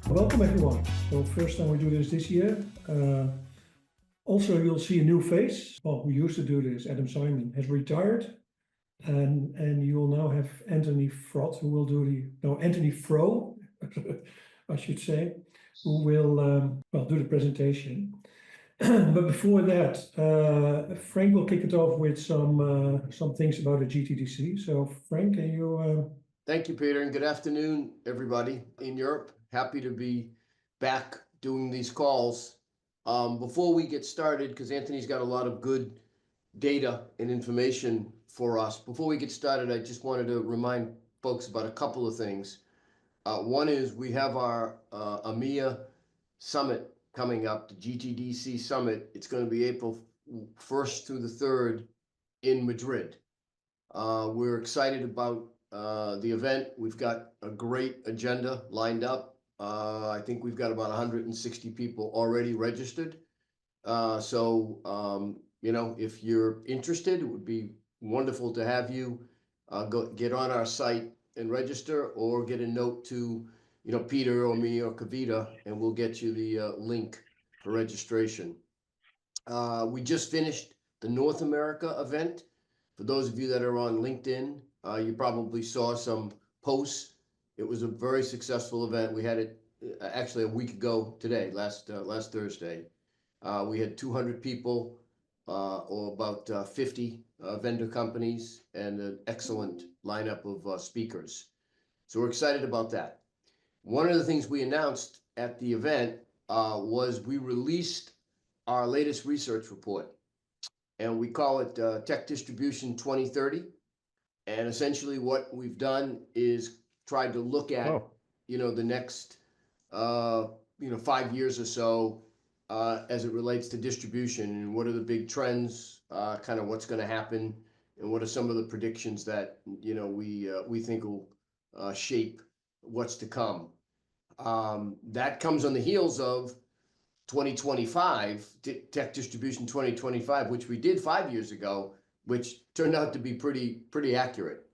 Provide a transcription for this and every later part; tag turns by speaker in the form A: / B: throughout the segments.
A: Welcome everyone. So first time we do this year. Also, you'll see a new face. Well, we used to do this. Adam Simon has retired, and you will now have Antony Frot, who will do Antony Frot, I should say, who will do the presentation. But before that, Frank will kick it off with some things about the GTDC. So Frank, can you?
B: Thank you, Peter, and good afternoon, everybody in Europe. Happy to be back doing these calls. Before we get started, because Anthony's got a lot of good data and information for us. Before we get started, I just wanted to remind folks about a couple of things. One is we have our EMEA summit coming up, the GTDC summit. It's going to be April 1st through the 3rd in Madrid. We're excited about the event. We've got a great agenda lined up. I think we've got about 160 people already registered. You know, if you're interested, it would be wonderful to have you get on our site and register, or get a note to, you know, Peter or me or Kavita, and we'll get you the link for registration. We just finished the North America event. For those of you that are on LinkedIn, you probably saw some posts. It was a very successful event. We had it actually a week ago today, last Thursday. We had 200 people, or about 50 vendor companies, and an excellent lineup of speakers. So we're excited about that. One of the things we announced at the event was we released our latest research report, and we call it Tech Distribution 2030. And essentially what we've done is tried to look at, you know, the next, 5 years or so as it relates to distribution, and what are the big trends, kind of what's going to happen, and what are some of the predictions that, you know, we think will shape what's to come. That comes on the heels of 2025, Tech Distribution 2025, which we did 5 years ago, which turned out to be pretty accurate.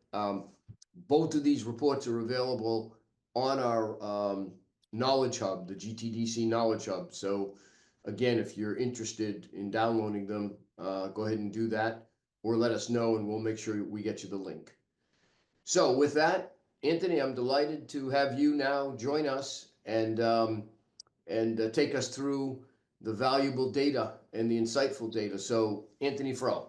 B: Both of these reports are available on our Knowledge Hub, the GTDC Knowledge Hub. So again, if you're interested in downloading them, go ahead and do that, or let us know and we'll make sure we get you the link. So with that, Anthony, I'm delighted to have you now join us and take us through the valuable data and the insightful data. So Antony Frot.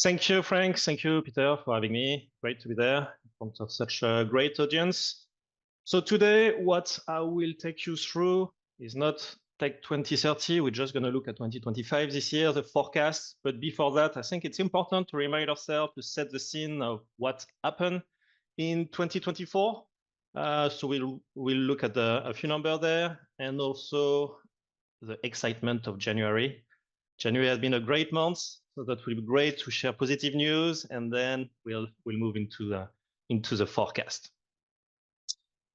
C: Thank you, Frank. Thank you, Peter, for having me. Great to be there in front of such a great audience. So today, what I will take you through is not Tech 2030. We're just going to look at 2025 this year, the forecast. But before that, I think it's important to remind ourselves to set the scene of what happened in 2024. So we'll look at a few numbers there, and also the excitement of January. January has been a great month, so that will be great to share positive news, and then we'll move into the forecast.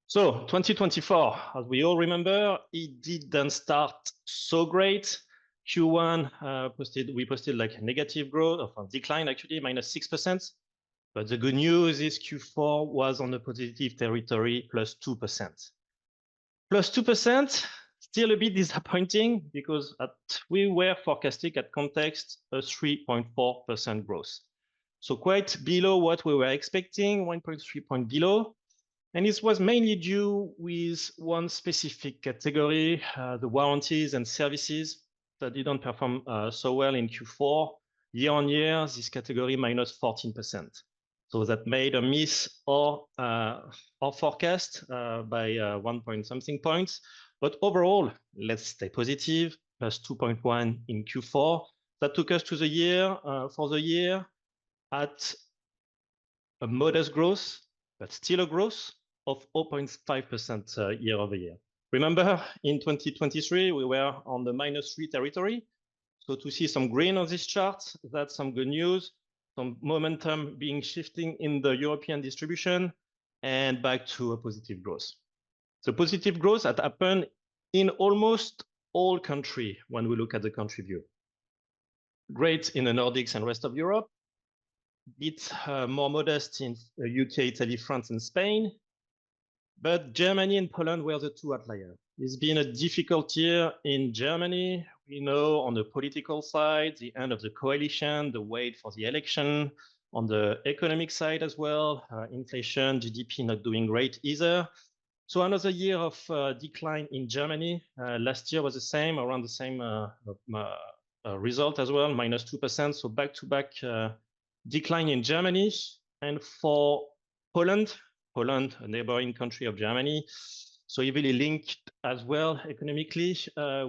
C: So 2024, as we all remember, it didn't start so great. Q1 we posted like a negative growth, of a decline actually, -6%. But the good news is Q4 was on the positive territory, +2%. +2%, still a bit disappointing, because we were forecasting at Context a 3.4% growth. So quite below what we were expecting, 1.3 point below. And this was mainly due with one specific category, the warranties and services, that didn't perform so well in Q4. Year on year, this category -14%. So that made a miss our forecast by 1 point something points. But overall, let's stay positive, +2.1 in Q4. That took us to the year, for the year, at a modest growth, but still a growth of 0.5% year over year. Remember, in 2023, we were on the -3 territory. So to see some green on this chart, that's some good news. Some momentum being shifting in the European distribution, and back to a positive growth. So positive growth had happened in almost all countries when we look at the country view. Great in the Nordics and rest of Europe. Bit more modest in UK, Italy, France, and Spain. But Germany and Poland were the two outliers. It's been a difficult year in Germany. We know on the political side, the end of the coalition, the wait for the election. On the economic side as well, inflation, GDP not doing great either. So another year of decline in Germany. Last year was the same, around the same result as well, -2%. So back-to-back decline in Germany. And for Poland, a neighboring country of Germany, so heavily linked as well economically,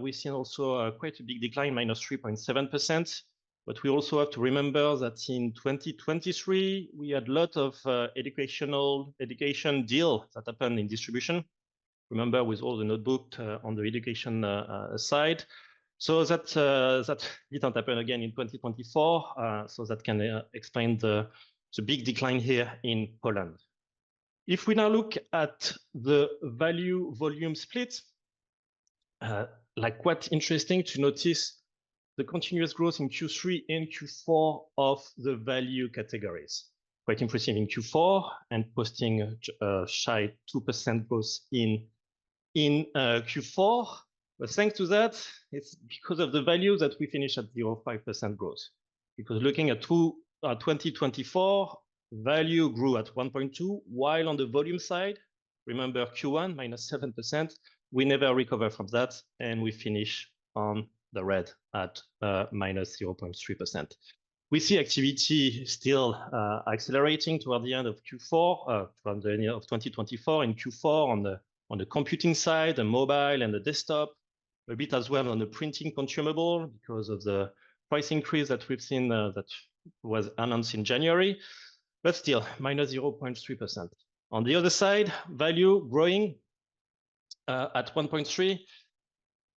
C: we've seen also quite a big decline, -3.7%. But we also have to remember that in 2023, we had a lot of education deal that happened in distribution. Remember, with all the notebook on the education side. So that didn't happen again in 2024. So that can explain the big decline here in Poland. If we now look at the value volume split, like quite interesting to notice the continuous growth in Q3 and Q4 of the value categories. Quite impressive in Q4 and posting a shy 2% growth in Q4. But thanks to that, it's because of the value that we finish at 0.5% growth. Because looking at 2024, value grew at 1.2, while on the volume side, remember Q1, -7%, we never recover from that, and we finish on the red at -0.3%. We see activity still accelerating toward the end of Q4, from the end of 2024 in Q4 on the computing side, the mobile and the desktop, a bit as well on the printing consumable because of the price increase that we've seen that was announced in January, but still -0.3%. On the other side, value growing at 1.3.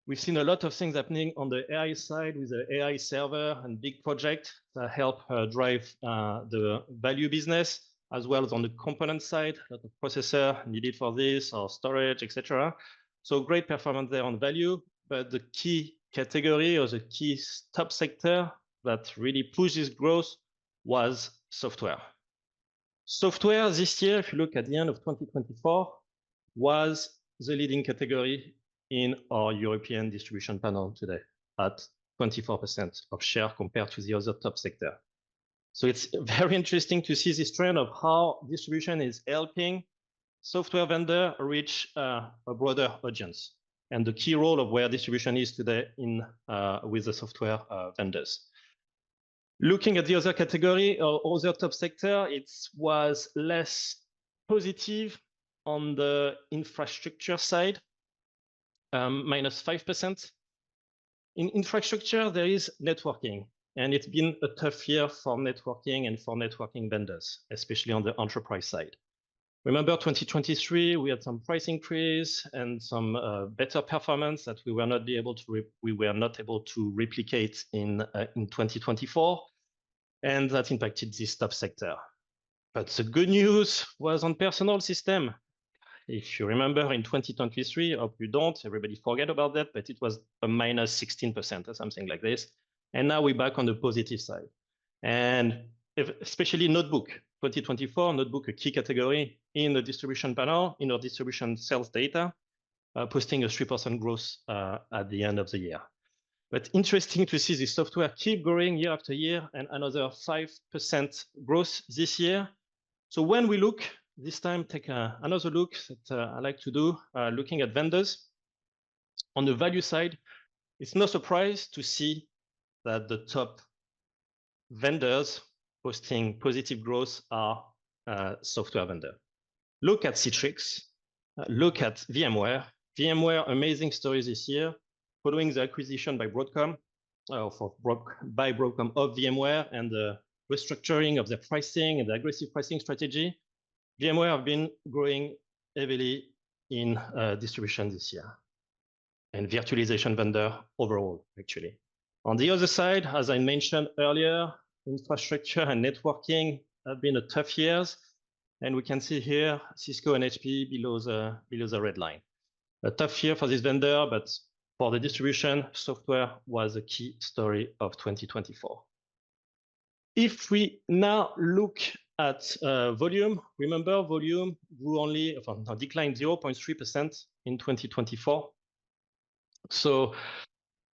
C: We've seen a lot of things happening on the AI side with the AI server and big project that help drive the value business, as well as on the component side, a lot of processor needed for this or storage, etc. So great performance there on value, but the key category or the key top sector that really pushes growth was software. Software this year, if you look at the end of 2024, was the leading category in our European distribution panel today at 24% of share compared to the other top sector. So it's very interesting to see this trend of how distribution is helping software vendor reach a broader audience and the key role of where distribution is today in with the software vendors. Looking at the other category or other top sector, it was less positive on the infrastructure side, -5%. In infrastructure, there is networking, and it's been a tough year for networking and for networking vendors, especially on the enterprise side. Remember 2023, we had some price increase and some better performance that we were not able to replicate in 2024, and that impacted this top sector. But the good news was on personal system. If you remember in 2023, I hope you don't, everybody forget about that, but it was a -16% or something like this. And now we're back on the positive side. And especially notebook, 2024, notebook, a key category in the distribution panel, in our distribution sales data, posting a 3% growth at the end of the year. But interesting to see the software keep growing year after year and another 5% growth this year. So when we look, this time take another look that I like to do, looking at vendors. On the value side, it's no surprise to see that the top vendors posting positive growth are software vendor. Look at Citrix, look at VMware. VMware, amazing stories this year, following the acquisition by Broadcom, by Broadcom of VMware and the restructuring of their pricing and the aggressive pricing strategy. VMware have been growing heavily in distribution this year and virtualization vendor overall, actually. On the other side, as I mentioned earlier, infrastructure and networking have been a tough years. And we can see here Cisco and HP below the red line. A tough year for this vendor, but for the distribution, software was a key story of 2024. If we now look at volume, remember volume grew only, declined 0.3% in 2024. So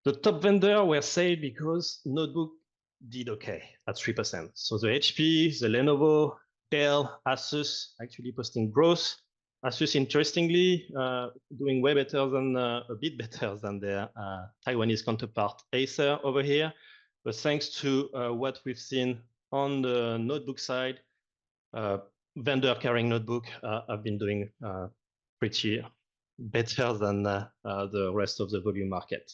C: the top vendor were saved because notebook did okay at 3%. So the HP, the Lenovo, Dell, Asus actually posting growth. Asus, interestingly, doing way better than, a bit better than their Taiwanese counterpart Acer over here. But thanks to what we've seen on the notebook side, vendor carrying notebook have been doing pretty better than the rest of the volume market.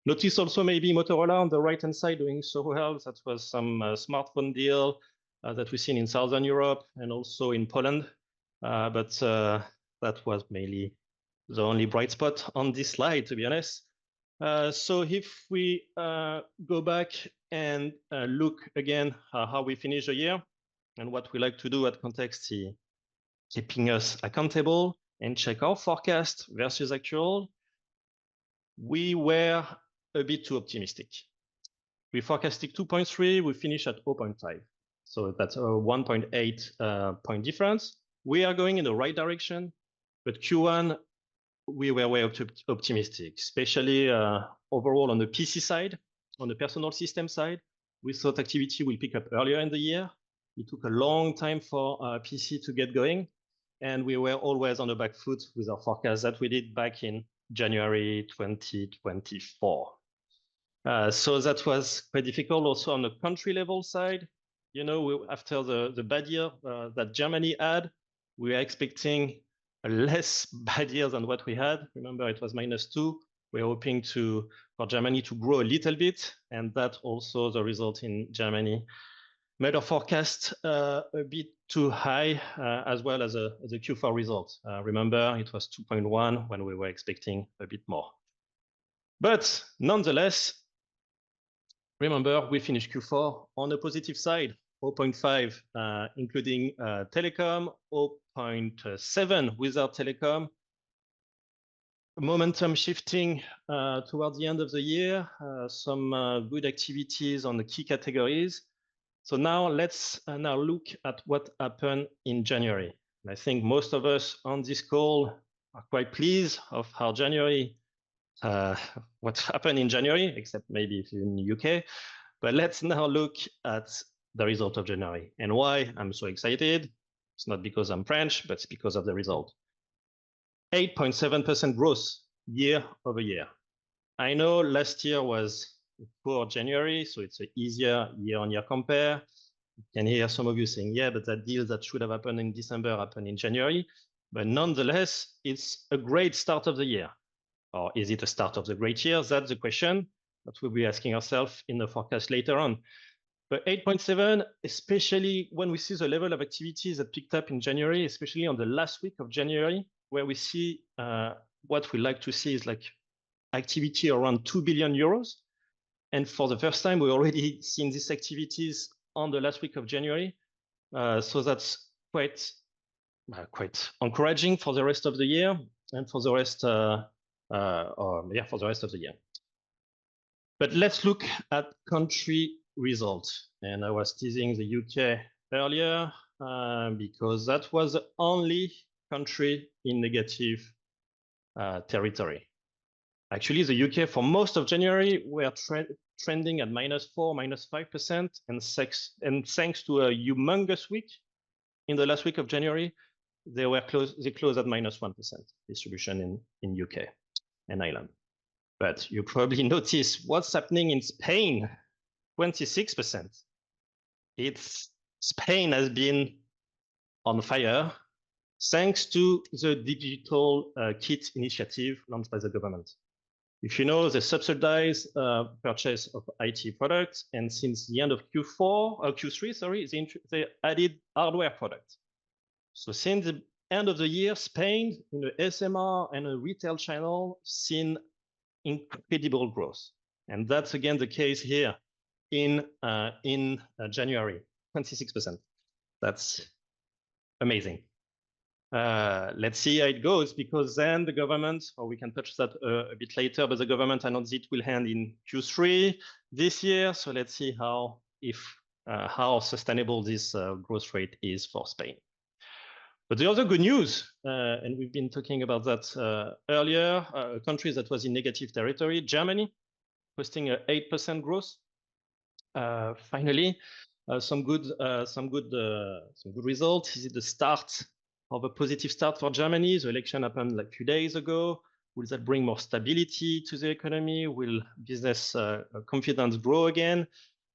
C: Notice also maybe Motorola on the right-hand side doing so well. That was some smartphone deal that we've seen in Southern Europe and also in Poland. But that was mainly the only bright spot on this slide, to be honest. So if we go back and look again how we finish the year and what we like to do at Context is keeping us accountable and check our forecast versus actual, we were a bit too optimistic. We forecasted 2.3, we finished at 0.5. So that's a 1.8 point difference. We are going in the right direction, but Q1, we were way optimistic, especially overall on the PC side, on the personal system side. We thought activity will pick up earlier in the year. It took a long time for PC to get going, and we were always on the back foot with our forecast that we did back in January 2024. So that was quite difficult also on the country level side. You know, after the bad year that Germany had, we were expecting a less bad year than what we had. Remember, it was -2. We're hoping for Germany to grow a little bit, and that also the result in Germany made our forecast a bit too high, as well as the Q4 result. Remember, it was 2.1 when we were expecting a bit more. But nonetheless, remember, we finished Q4 on the positive side, 0.5, including telecom, 0.7 without telecom. Momentum shifting towards the end of the year, some good activities on the key categories. So now let's now look at what happened in January. And I think most of us on this call are quite pleased of how January, what happened in January, except maybe if you're in the UK. But let's now look at the result of January and why I'm so excited. It's not because I'm French, but it's because of the result. 8.7% growth year over year. I know last year was poor January, so it's an easier year-on-year compare. You can hear some of you saying, yeah, but that deal that should have happened in December happened in January. But nonetheless, it's a great start of the year. Or is it a start of the great year? That's the question that we'll be asking ourselves in the forecast later on. But 8.7, especially when we see the level of activities that picked up in January, especially on the last week of January, where we see what we like to see is like activity around 2 billion euros. And for the first time, we already seen these activities on the last week of January. So that's quite encouraging for the rest of the year and for the rest, for the rest of the year. But let's look at country results. And I was teasing the UK earlier because that was the only country in negative territory. Actually, the UK for most of January were trending at -4, -5%, and thanks to a humongous week in the last week of January, they closed at -1% distribution in UK and Ireland. But you probably notice what's happening in Spain, 26%. Spain has been on fire thanks to the digital kit initiative launched by the government. If you know, they subsidize purchase of IT products, and since the end of Q3, sorry, they added hardware products. So since the end of the year, Spain in the SMR and the retail channel seen incredible growth, and that's again the case here in January, 26%. That's amazing. Let's see how it goes, because then the government, or we can touch that a bit later, but the government announced it will end in Q3 this year. So let's see how, if how sustainable this growth rate is for Spain. But the other good news, and we've been talking about that earlier, a country that was in negative territory, Germany, posting an 8% growth. Finally, some good results. This is the start of a positive start for Germany. The election happened like a few days ago. Will that bring more stability to the economy? Will business confidence grow again?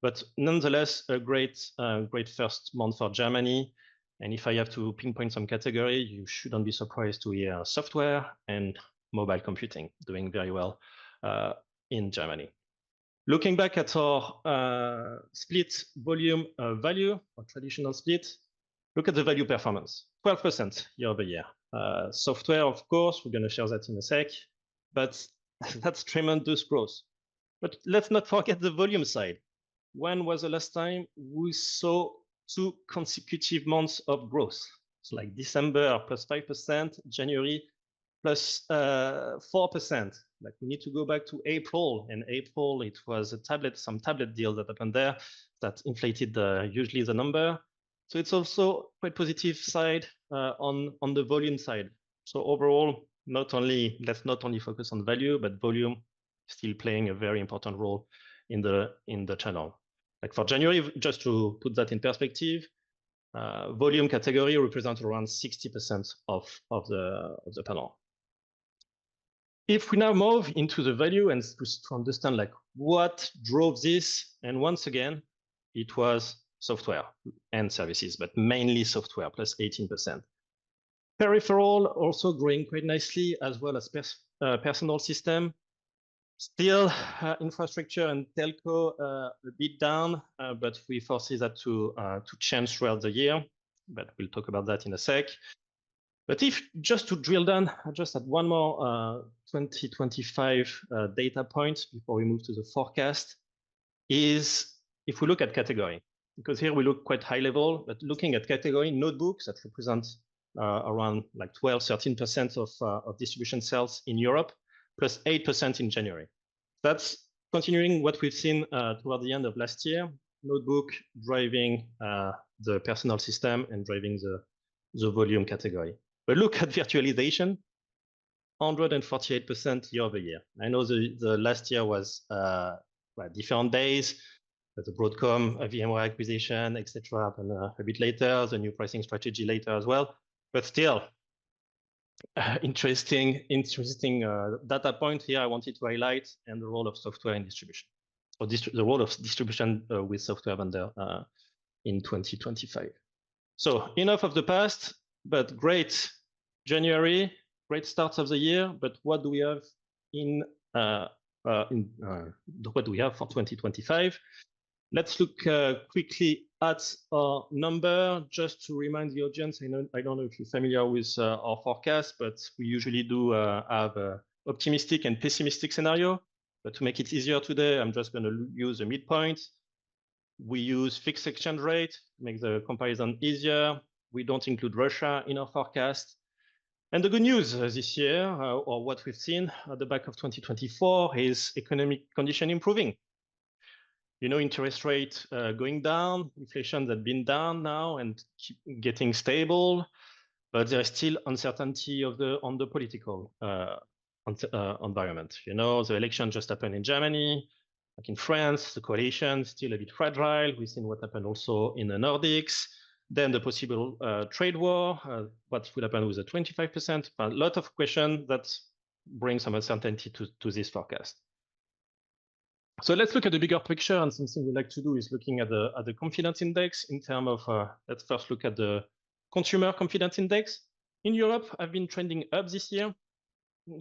C: But nonetheless, a great first month for Germany. And if I have to pinpoint some category, you shouldn't be surprised to hear software and mobile computing doing very well in Germany. Looking back at our split volume value, or traditional split, look at the value performance, 12% year over year. Software, of course, we're going to share that in a sec, but that's tremendous growth. But let's not forget the volume side. When was the last time we saw 2 consecutive months of growth? It's like December plus 5%, January plus 4%. Like we need to go back to April. In April, it was some tablet deal that happened there that inflated usually the number. So it's also quite positive side on the volume side. So overall, let's not only focus on value, but volume still playing a very important role in the channel. Like for January, just to put that in perspective, volume category represents around 60% of the panel. If we now move into the value and to understand like what drove this, and once again, it was software and services, but mainly software, plus 18%. Peripheral also growing quite nicely, as well as personal system. Still, infrastructure and telco a bit down, but we foresee that to change throughout the year. But we'll talk about that in a sec. But if just to drill down, I just had one more 2025 data point before we move to the forecast, is if we look at category, because here we look quite high level, but looking at category, notebooks that represent around like 12-13% of distribution sales in Europe, plus 8% in January. That's continuing what we've seen toward the end of last year. Notebook driving the personal system and driving the volume category. But look at virtualization, 148% year over year. I know the last year was different days, but the Broadcom, VMware acquisition, etc. happened a bit later, the new pricing strategy later as well. But still, interesting data point here I wanted to highlight, and the role of software in distribution, or the role of distribution with software vendor in 2025. So enough of the past, but great January, great start of the year. But what do we have what do we have for 2025? Let's look quickly at our number, just to remind the audience. I don't know if you're familiar with our forecast, but we usually do have an optimistic and pessimistic scenario. But to make it easier today, I'm just going to use a midpoint. We use fixed exchange rate to make the comparison easier. We don't include Russia in our forecast. And the good news this year, or what we've seen at the back of 2024, is economic condition improving. Interest rate going down, inflation that's been down now and getting stable, but there is still uncertainty on the political environment. The election just happened in Germany, like in France, the coalition still a bit fragile. We've seen what happened also in the Nordics. Then the possible trade war, what will happen with the 25%, a lot of questions that bring some uncertainty to this forecast. So let's look at the bigger picture, and something we like to do is looking at the confidence index in terms of, let's first look at the consumer confidence index. In Europe, I've been trending up this year.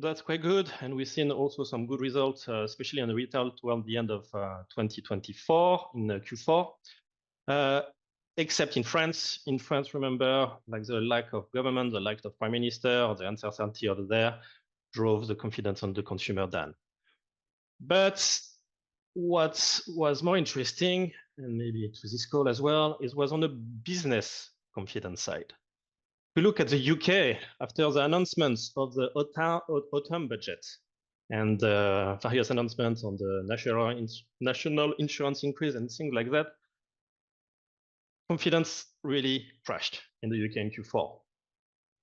C: That's quite good. And we've seen also some good results, especially on the retail toward the end of 2024 in Q4. Except in France. In France, remember, like the lack of government, the lack of prime minister, the uncertainty over there drove the confidence on the consumer down. But what was more interesting, and maybe to this call as well, was on the business confidence side. We look at the UK after the announcements of the autumn budget and various announcements on the national insurance increase and things like that. confidence really crashed in the UK in Q4.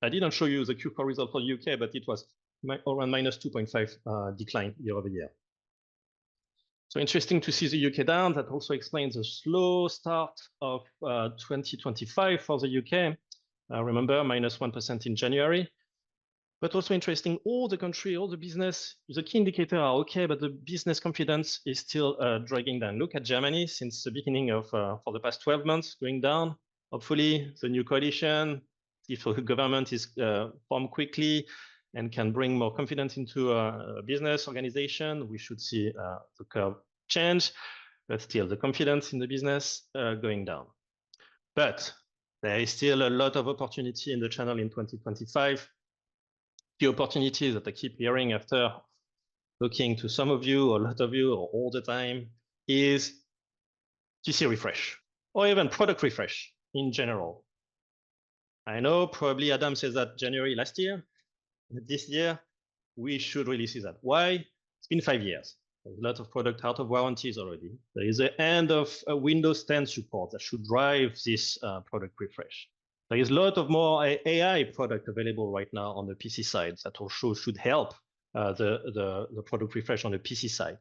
C: I didn't show you the Q4 result for the UK, but it was around minus 2.5 decline year over year. So interesting to see the UK down. That also explains the slow start of 2025 for the UK. Remember, minus 1% in January. But also interesting, all the country, all the business, the key indicators are okay, but the business confidence is still dragging down. Look at Germany since the beginning of, for the past 12 months, going down. Hopefully, the new coalition, if the government is formed quickly and can bring more confidence into a business organization, we should see the curve change, but still the confidence in the business going down. But there is still a lot of opportunity in the channel in 2025. The opportunities that I keep hearing after talking to some of you or a lot of you or all the time is GC refresh or even product refresh in general. I know probably Adam says that January last year. This year, we should really see that. Why? It's been 5 years. There's a lot of product out of warranties already. There is the end of Windows 10 support that should drive this product refresh. There is a lot of more AI product available right now on the PC side that also should help the product refresh on the PC side.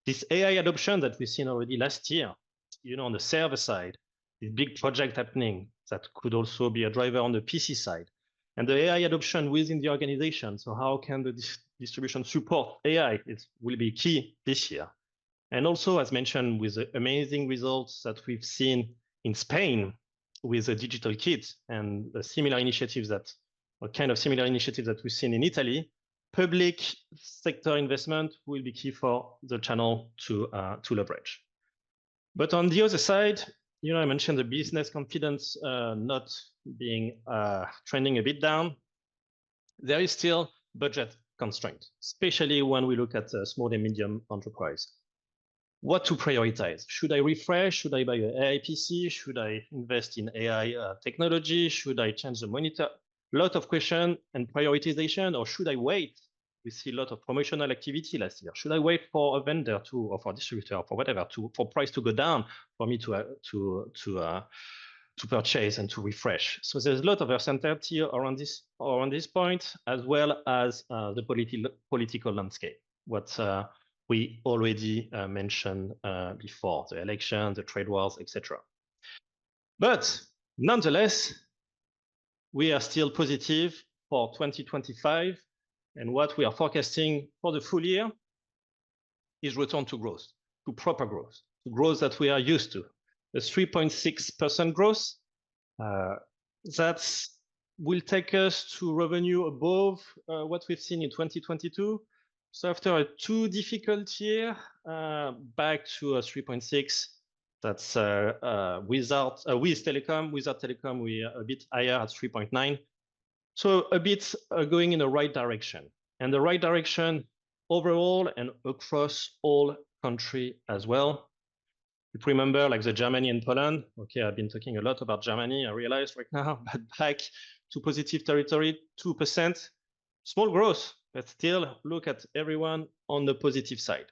C: This AI adoption that we've seen already last year, on the server side, this big project happening that could also be a driver on the PC side. And the AI adoption within the organization. So how can the distribution support AI? It will be key this year. And also, as mentioned, with the amazing results that we've seen in Spain with the digital kit and the similar initiatives that we've seen in Italy, public sector investment will be key for the channel to leverage. But on the other side, I mentioned the business confidence not being trending a bit down. There is still budget constraint, especially when we look at small and medium enterprise. What to prioritize? Should I refresh? Should I buy an AI PC? Should I invest in AI technology? Should I change the monitor? A lot of question and prioritization, or should I wait? We see a lot of promotional activity last year. Should I wait for a vendor or for a distributor, for whatever, for price to go down for me to purchase and to refresh? So there's a lot of uncertainty around this point, as well as the political landscape. What we already mentioned before, the election, the trade wars, etc. But nonetheless, we are still positive for 2025. And what we are forecasting for the full year is return to growth, to proper growth, to growth that we are used to. The 3.6% growth, that will take us to revenue above what we've seen in 2022. So after a too difficult year, back to a 3.6, that's with telecom. Without telecom, we are a bit higher at 3.9. So a bit going in the right direction, and the right direction overall and across all countries as well. If you remember, like the Germany and Poland, okay, I've been talking a lot about Germany, I realize right now, but back to positive territory, 2%, small growth, but still look at everyone on the positive side.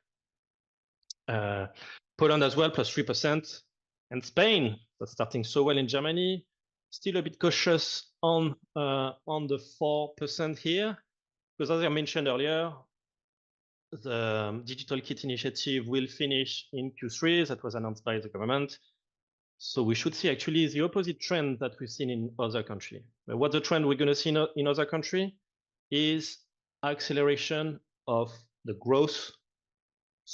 C: Poland as well, plus 3%, and Spain, that's starting so well in Germany, still a bit cautious on the 4% here, because as I mentioned earlier, the digital kit initiative will finish in Q3. That was announced by the government. So we should see actually the opposite trend that we've seen in other countries. What the trend we're going to see in other countries is acceleration of the growth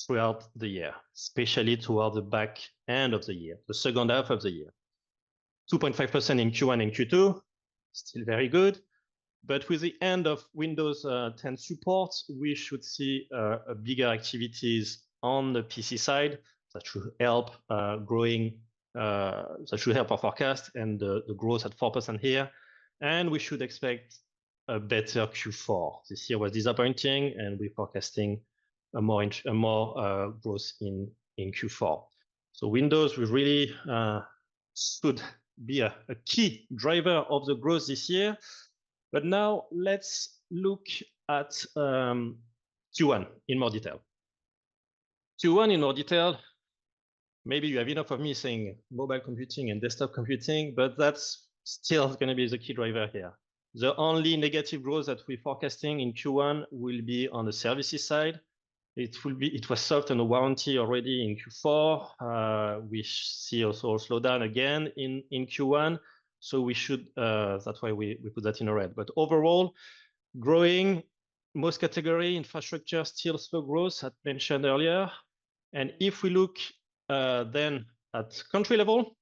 C: throughout the year, especially toward the back end of the year, the second half of the year. 2.5% in Q1 and Q2, still very good. But with the end of Windows 10 support, we should see bigger activities on the PC side that should help growing, that should help our forecast and the growth at 4% here. And we should expect a better Q4. This year was disappointing, and we're forecasting a more growth in Q4. So Windows will really should be a key driver of the growth this year. But now let's look at Q1 in more detail. Q1 in more detail, maybe you have enough of me saying mobile computing and desktop computing, but that's still going to be the key driver here. The only negative growth that we're forecasting in Q1 will be on the services side. It was soft on the warranty already in Q4. We see also a slowdown again in Q1. So we should, that's why we put that in red. But overall, growing, most category, infrastructure, still slow growth, as mentioned earlier. And if we look then at country level,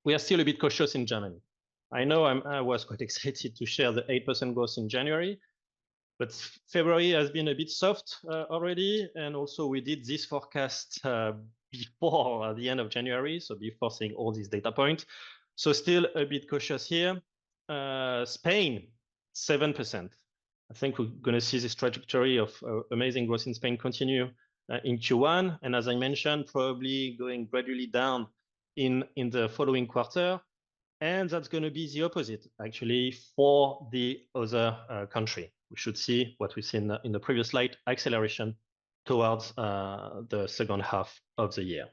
C: we are still a bit cautious in Germany. I know I was quite excited to share the 8% growth in January, but February has been a bit soft already. And also we did this forecast before the end of January, so before seeing all these data points. So still a bit cautious here. Spain, 7%. I think we're going to see this trajectory of amazing growth in Spain continue in Q1. And as I mentioned, probably going gradually down in the following quarter. And that's going to be the opposite, actually, for the other country. We should see what we see in the previous slide, acceleration towards the second half of the year.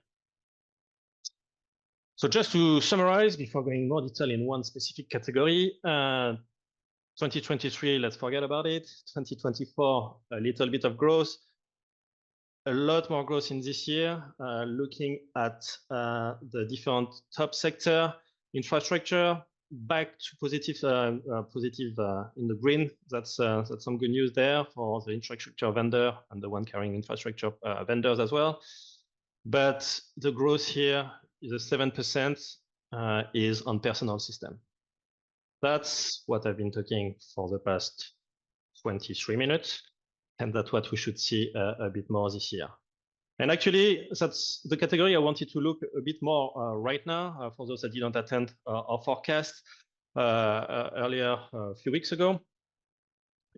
C: So just to summarize, before going more detail in one specific category, 2023, let's forget about it. 2024, a little bit of growth. A lot more growth in this year, looking at the different top sector, infrastructure, back to positive in the green. That's some good news there for the infrastructure vendor and the one carrying infrastructure vendors as well. But the growth here is a 7% is on personal system. That's what I've been talking for the past 23 minutes. And that's what we should see a bit more this year. And actually, that's the category I wanted to look a bit more right now for those that didn't attend our forecast earlier a few weeks ago.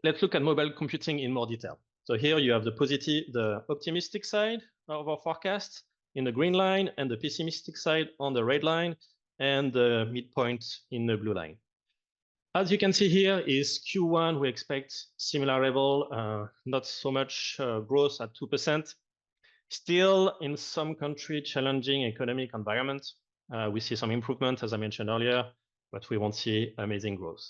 C: Let's look at mobile computing in more detail. So here you have the optimistic side of our forecast in the green line and the pessimistic side on the red line and the midpoint in the blue line. As you can see here is Q1, we expect similar level, not so much growth at 2%. Still in some country, challenging economic environment. We see some improvement, as I mentioned earlier, but we won't see amazing growth.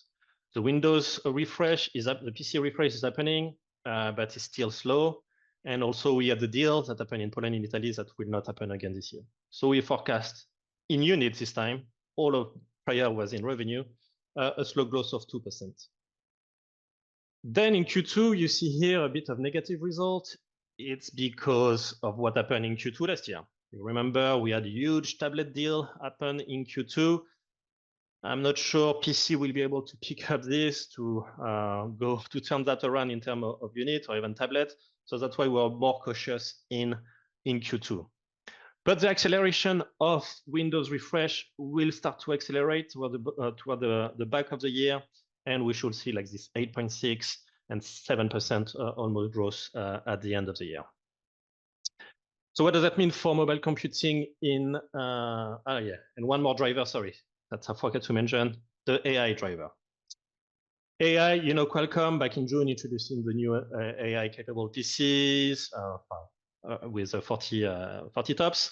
C: The Windows refresh is up, the PC refresh is happening, but it's still slow. And also we have the deals that happen in Poland and Italy that will not happen again this year. So we forecast in units this time, all of prior was in revenue, a slow growth of 2%. Then in Q2, you see here a bit of negative result. It's because of what happened in Q2 last year. You remember we had a huge tablet deal happen in Q2. I'm not sure PC will be able to pick up this to turn that around in terms of unit or even tablet. So that's why we're more cautious in Q2. But the acceleration of Windows refresh will start to accelerate toward the back of the year, and we should see like this 8.6 and 7% almost growth at the end of the year. So what does that mean for mobile computing in, and one more driver, sorry, that I forgot to mention, the AI driver. AI, you know, Qualcomm back in June introducing the new AI capable PCs with 40 tops.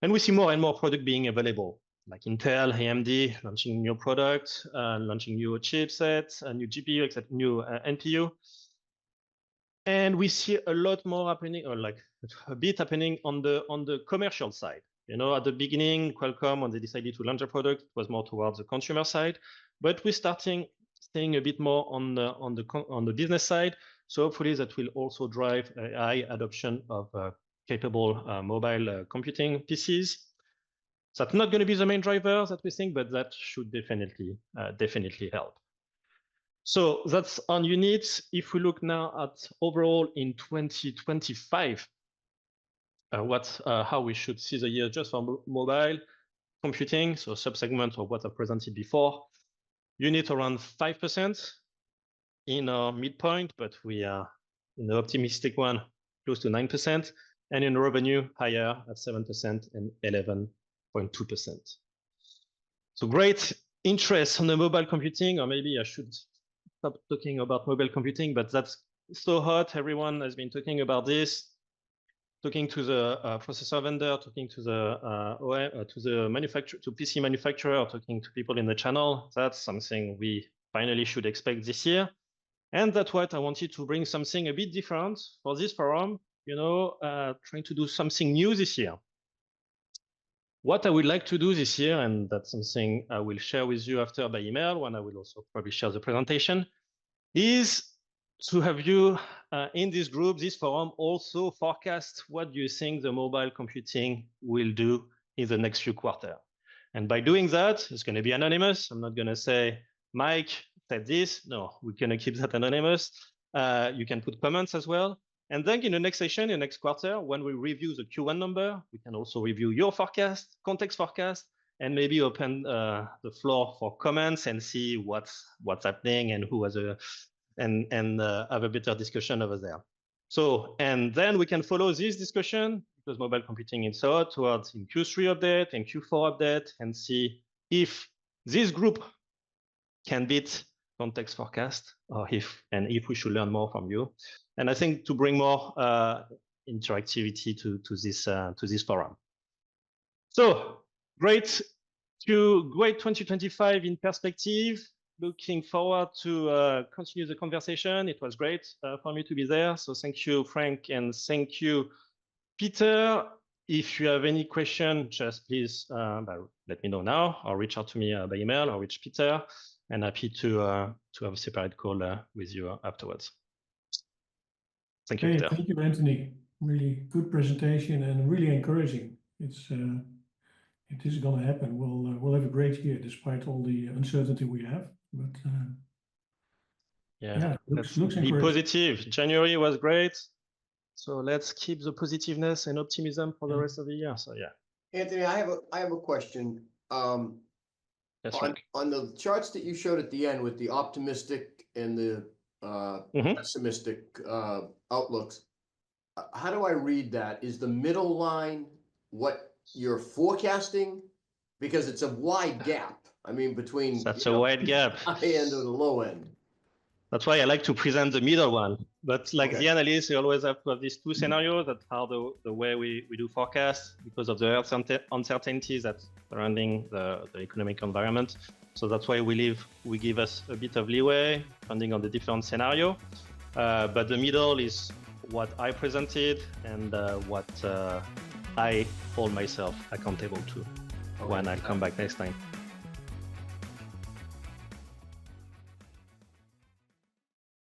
C: And we see more and more product being available, like Intel, AMD launching new products, launching new chipsets, a new GPU, except new NPU. And we see a lot more happening, or like a bit happening on the commercial side. You know, at the beginning, Qualcomm, when they decided to launch a product, it was more towards the consumer side, but we're staying a bit more on the business side. So hopefully that will also drive AI adoption of capable mobile computing PCs. So that's not going to be the main driver that we think, but that should definitely help. So that's on units. If we look now at overall in 2025, how we should see the year just for mobile computing, so subsegment of what I presented before. Unit around 5% in our midpoint, but we are in the optimistic one, close to 9%, and in revenue higher at 7% and 11.2%. So great interest on the mobile computing, or maybe I should stop talking about mobile computing, but that's so hot. Everyone has been talking about this. talking to the processor vendor, talking to the manufacturer, to PC manufacturer, talking to people in the channel. That's something we finally should expect this year. And that's what I wanted to bring something a bit different for this forum, trying to do something new this year. What I would like to do this year, and that's something I will share with you after by email, when I will also probably share the presentation, is to have you in this group, this forum, also forecast what do you think the mobile computing will do in the next few quarters. And by doing that, it's going to be anonymous. I'm not going to say, Mike said this. No, we're going to keep that anonymous. You can put comments as well. And then in the next session, in the next quarter, when we review the Q1 number, we can also review your forecast, context forecast, and maybe open the floor for comments and see what's happening and who has and have a better discussion over there. So, and then we can follow this discussion, because mobile computing is hot, towards in Q3 update and Q4 update, and see if this group can beat context forecast, or if we should learn more from you. And I think to bring more interactivity to this forum. So great 2025 in perspective. Looking forward to continue the conversation. It was great for me to be there. So thank you, Frank, and thank you, Peter. If you have any question, just please let me know now, or reach out to me by email, or reach Peter. And happy to have a separate call with you afterwards. Thank you, Peter.
A: Thank you, Antony. Really good presentation and really encouraging. It is going to happen. We'll have a great year despite all the uncertainty we have. But looks
C: be positive. January was great, so let's keep the positiveness and optimism for the rest of the year. So yeah.
B: Antony, I have a question.
C: Yes,
B: on the charts that you showed at the end with the optimistic and the pessimistic outlooks, how do I read that? Is the middle line what you're forecasting? Because it's a wide gap. I mean, between
C: that's a wide gap.
B: High end or the low end.
C: That's why I like to present the middle one. But like the analysts, you always have to have these two scenarios that are the way we do forecasts, because of the uncertainties that surrounding the economic environment. So that's why we give us a bit of leeway depending on the different scenario. But the middle is what I presented and what I hold myself accountable to when I come back next time.